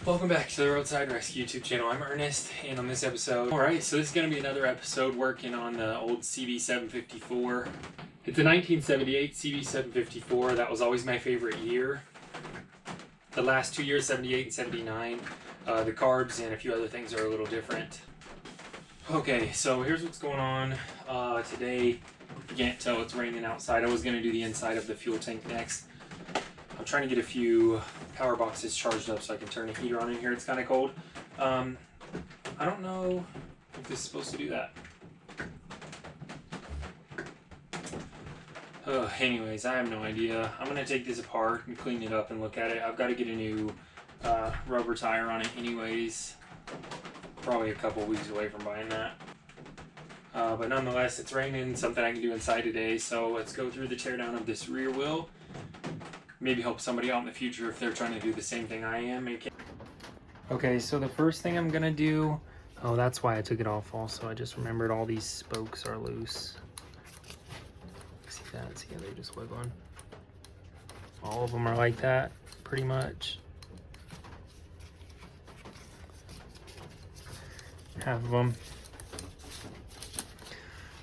Welcome back to the Roadside Rescue YouTube channel. I'm Ernest, and on this episode, alright, so this is going to be another episode working on the old cb754. It's a 1978 cb754. That was always my favorite year. The last 2 years, 78 and 79, the carbs and a few other things are a little different. Okay, so here's what's going on today. You can't tell, it's raining outside. I was going to do the inside of the fuel tank next. I'm trying to get a few power boxes charged up so I can turn the heater on in here. It's kind of cold. I don't know if this is supposed to do that. Anyways, I have no idea. I'm going to take this apart and clean it up and look at it. I've got to get a new rubber tire on it anyways. Probably a couple weeks away from buying that. But nonetheless, it's raining, something I can do inside today. So let's go through the teardown of this rear wheel. Maybe help somebody out in the future if they're trying to do the same thing I am. Okay, so the first thing I'm gonna do, oh, that's why I took it off also. I just remembered all these spokes are loose. See that? See how they're just wiggling? All of them are like that, pretty much. Half of them.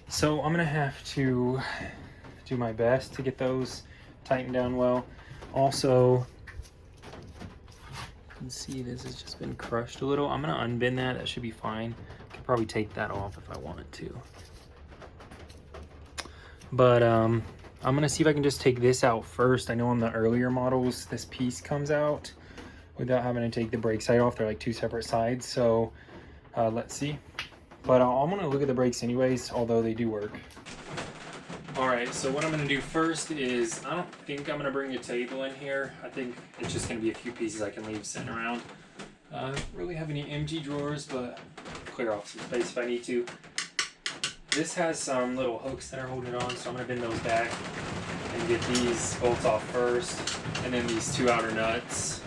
So I'm gonna have to do my best to get those tightened down well. Also, you can see this has just been crushed a little. I'm gonna unbend that, that should be fine. Could probably take that off if I wanted to. But I'm gonna see if I can just take this out first. I know on the earlier models, this piece comes out without having to take the brake side off. They're like two separate sides, so let's see. But I'm gonna look at the brakes anyways, although they do work. Alright, so what I'm going to do first is, I don't think I'm going to bring a table in here. I think it's just going to be a few pieces I can leave sitting around. I don't really have any empty drawers, but clear off some space if I need to. This has some little hooks that are holding it on, so I'm going to bend those back and get these bolts off first, and then these two outer nuts.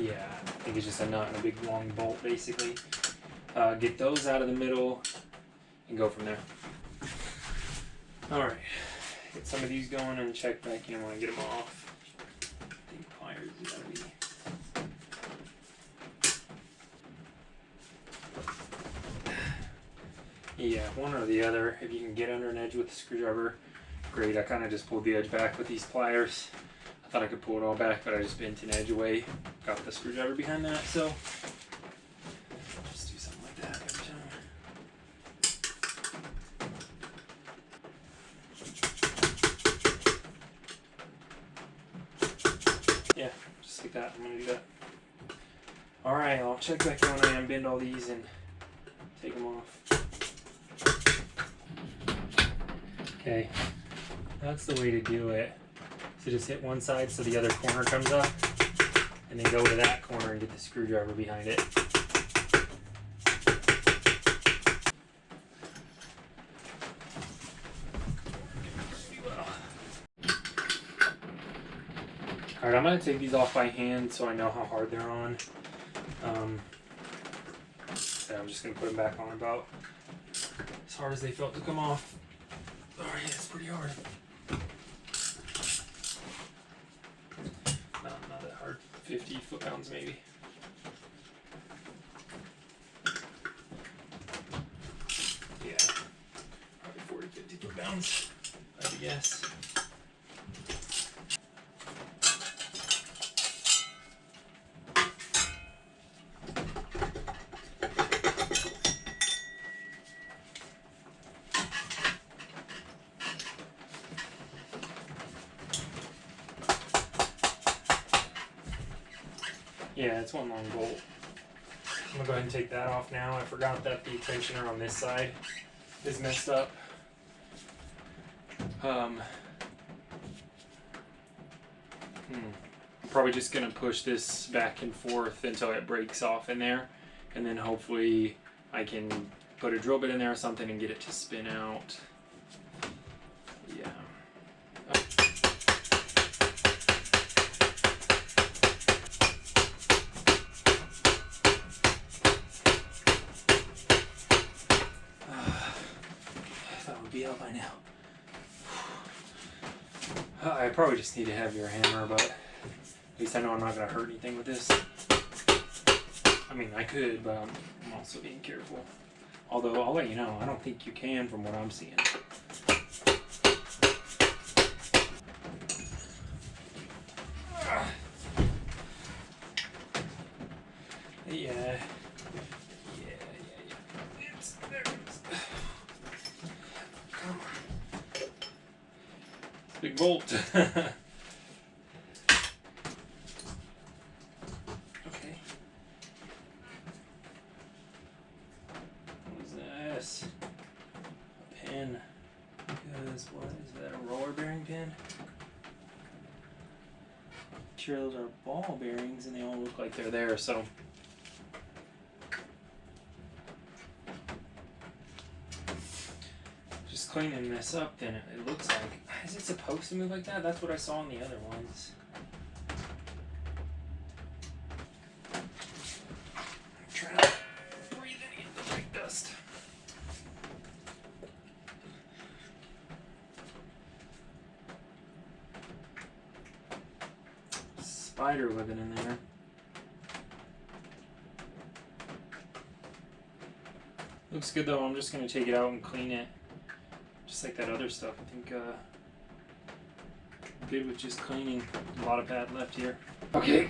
Yeah, I think it's just a nut and a big long bolt basically. Get those out of the middle and go from there. Alright, get some of these going and check back in when I get them off. I think pliers is gotta be. Yeah, one or the other. If you can get under an edge with a screwdriver, great. I kind of just pulled the edge back with these pliers. I thought I could pull it all back, but I just bent an edge away. Got the screwdriver behind that, so just do something like that every time. Yeah, just like that. I'm going to do that. Alright, I'll check back in when I unbend all these and take them off. Okay, that's the way to do it. So just hit one side so the other corner comes up, and then go to that corner and get the screwdriver behind it. Alright, I'm going to take these off by hand so I know how hard they're on. So I'm just going to put them back on about as hard as they felt to come off. Alright, it's pretty hard. Not that hard. 50 foot-pounds maybe. Yeah, probably 40, 50 foot-pounds, I'd guess. Yeah, it's one long bolt. I'm gonna go ahead and take that off now. I forgot that the tensioner on this side is messed up. I'm probably just gonna push this back and forth until it breaks off in there, and then hopefully I can put a drill bit in there or something and get it to spin out. Yeah. Be out by now. I probably just need a heavier hammer, but At least I know I'm not going to hurt anything with this. I mean, I could, but I'm also being careful. Although, I'll let you know, I don't think you can from what I'm seeing. Yeah. It's there. Come on. Big bolt. Okay. What is this? A pin. Because what is that? A roller bearing pin? Sure, those are ball bearings, and they all look like they're there. So. Cleaning this up, then it looks like, is it supposed to move like that? That's what I saw in the other ones. I'm trying to breathe in the brake dust. Spider living in there. Looks good though. I'm just going to take it out and clean it. Just like that other stuff, I think good with just cleaning. A lot of pad left here. Okay.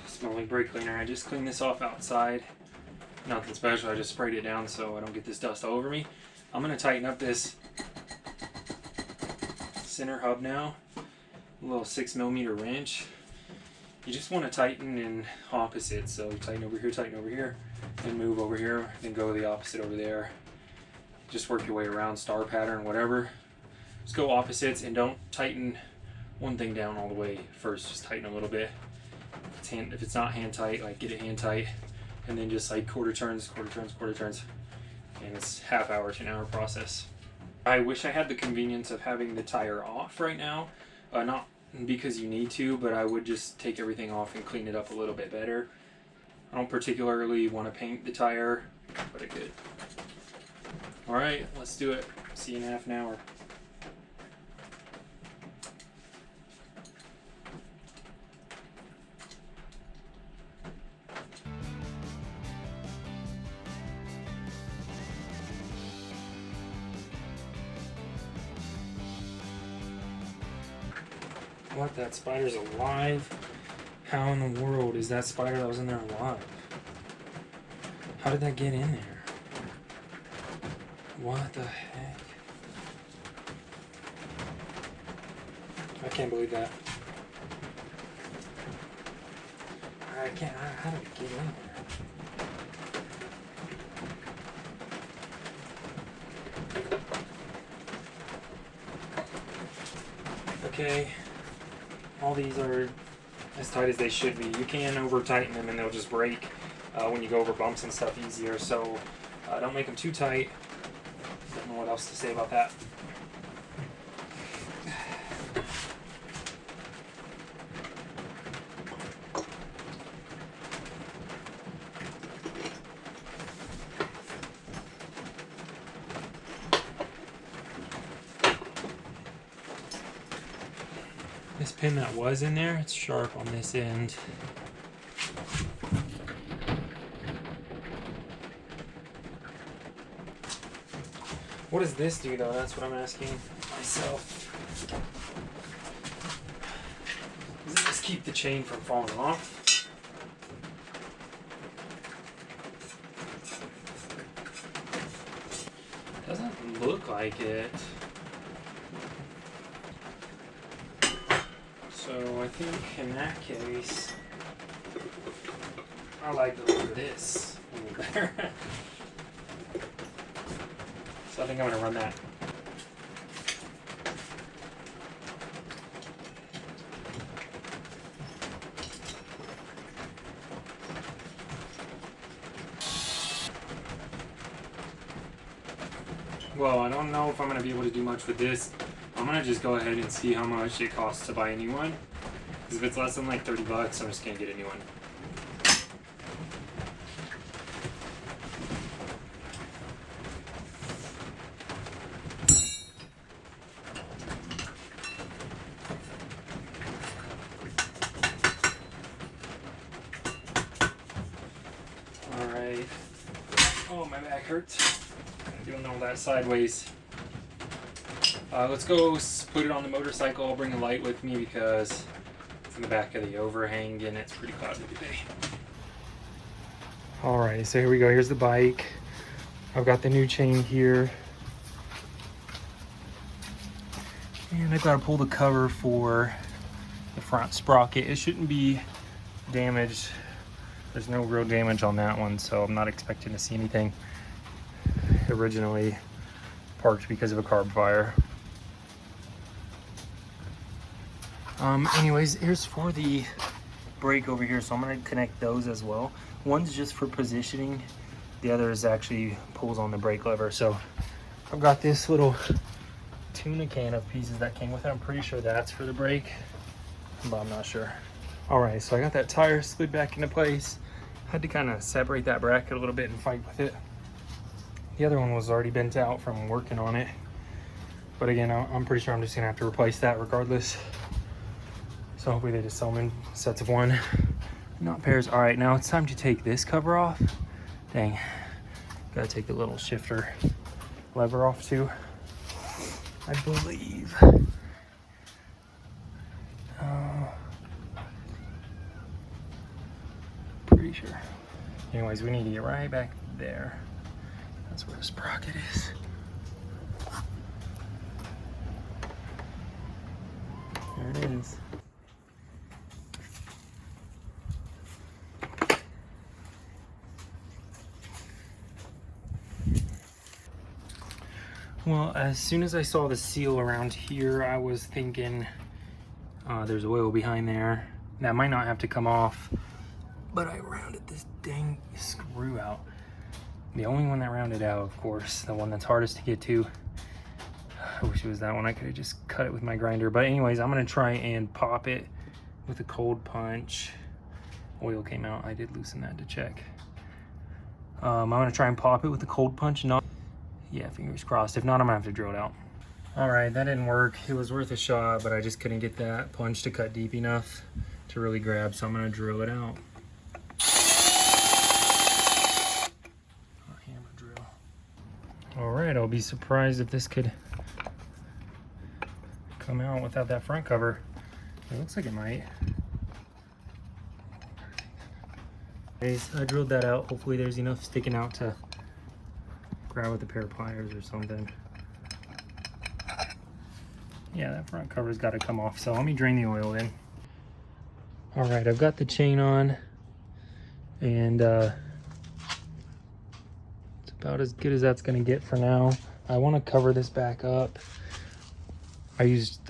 Smell like brake cleaner. I just cleaned this off outside. Nothing special, I just sprayed it down so I don't get this dust all over me. I'm going to tighten up this center hub now. A little 6mm wrench. You just want to tighten in opposites, so you tighten over here, and move over here, then go the opposite over there. Just work your way around, star pattern, whatever. Just go opposites and don't tighten one thing down all the way first. Just tighten a little bit. If it's not hand tight, like get it hand tight, and then just like quarter turns, and it's half hour to an hour process. I wish I had the convenience of having the tire off right now. Not because you need to, but I would just take everything off and clean it up a little bit better. I don't particularly want to paint the tire, but I could. Alright, let's do it. See you in half an hour. What? That spider's alive? How in the world is that spider that was in there alive? How did that get in there? What the heck? I can't believe that. I can't. How did it get in there? Okay. All these are as tight as they should be. You can over tighten them and they'll just break when you go over bumps and stuff easier. So don't make them too tight. Don't know what else to say about that. This pin that was in there, it's sharp on this end. What does this do though? That's what I'm asking myself. Does it just keep the chain from falling off? Doesn't look like it. So I think in that case, I like the look of this a little better. So I think I'm going to run that. Well, I don't know if I'm going to be able to do much with this. I'm going to just go ahead and see how much it costs to buy a new one. Because if it's less than like 30 bucks, I'm just going to get a new one. hurts. Doing all that sideways. Let's go put it on the motorcycle. I'll bring a light with me because it's in the back of the overhang and it's pretty cloudy today. Alright, so here we go. Here's the bike. I've got the new chain here. And I've got to pull the cover for the front sprocket. It shouldn't be damaged. There's no real damage on that one, so I'm not expecting to see anything. Originally parked because of a carb fire. Anyways, here's for the brake over here, so I'm going to connect those as well. One's just for positioning, the other is actually pulls on the brake lever. So I've got this little tuna can of pieces that came with it. I'm pretty sure that's for the brake, but I'm not sure. All right, so I got that tire slid back into place. Had to kind of separate that bracket a little bit and fight with it. The other one was already bent out from working on it, but again, I'm pretty sure I'm just gonna have to replace that regardless. So hopefully they just sell them in sets of one, not pairs. All right, now it's time to take this cover off. Dang, gotta take the little shifter lever off too, I believe. Pretty sure. Anyways, we need to get right back there. That's where the sprocket is. There it is. Well, as soon as I saw the seal around here, I was thinking there's oil behind there. That might not have to come off, but I rounded this dang screw out. The only one that rounded out, of course, the one that's hardest to get to. I wish it was that one. I could have just cut it with my grinder. But anyways, I'm gonna try and pop it with a cold punch. Oil came out. I did loosen that to check. I'm gonna try and pop it with a cold punch. Yeah, fingers crossed. If not, I'm gonna have to drill it out. All right, that didn't work. It was worth a shot, but I just couldn't get that punch to cut deep enough to really grab, so I'm gonna drill it out. Hammer drill. All right, I'll be surprised if this could come out without that front cover. It looks like it might. Anyways, I drilled that out. Hopefully there's enough sticking out to grab with a pair of pliers or something. Yeah, that front cover's got to come off, so let me drain the oil in. All right, I've got the chain on, and it's about as good as that's going to get for now. I want to cover this back up. I used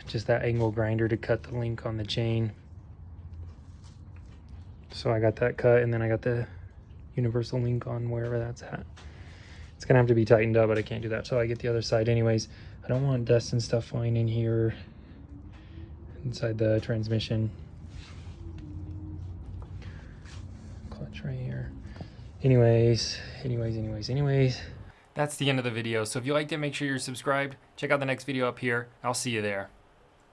just that angle grinder to cut the link on the chain. So I got that cut, and then I got the universal link on wherever that's at. It's gonna have to be tightened up, but I can't do that, so I get the other side anyways. I don't want dust and stuff flying in here inside the transmission. Clutch right here. Anyways. That's the end of the video. So if you liked it, make sure you're subscribed. Check out the next video up here. I'll see you there.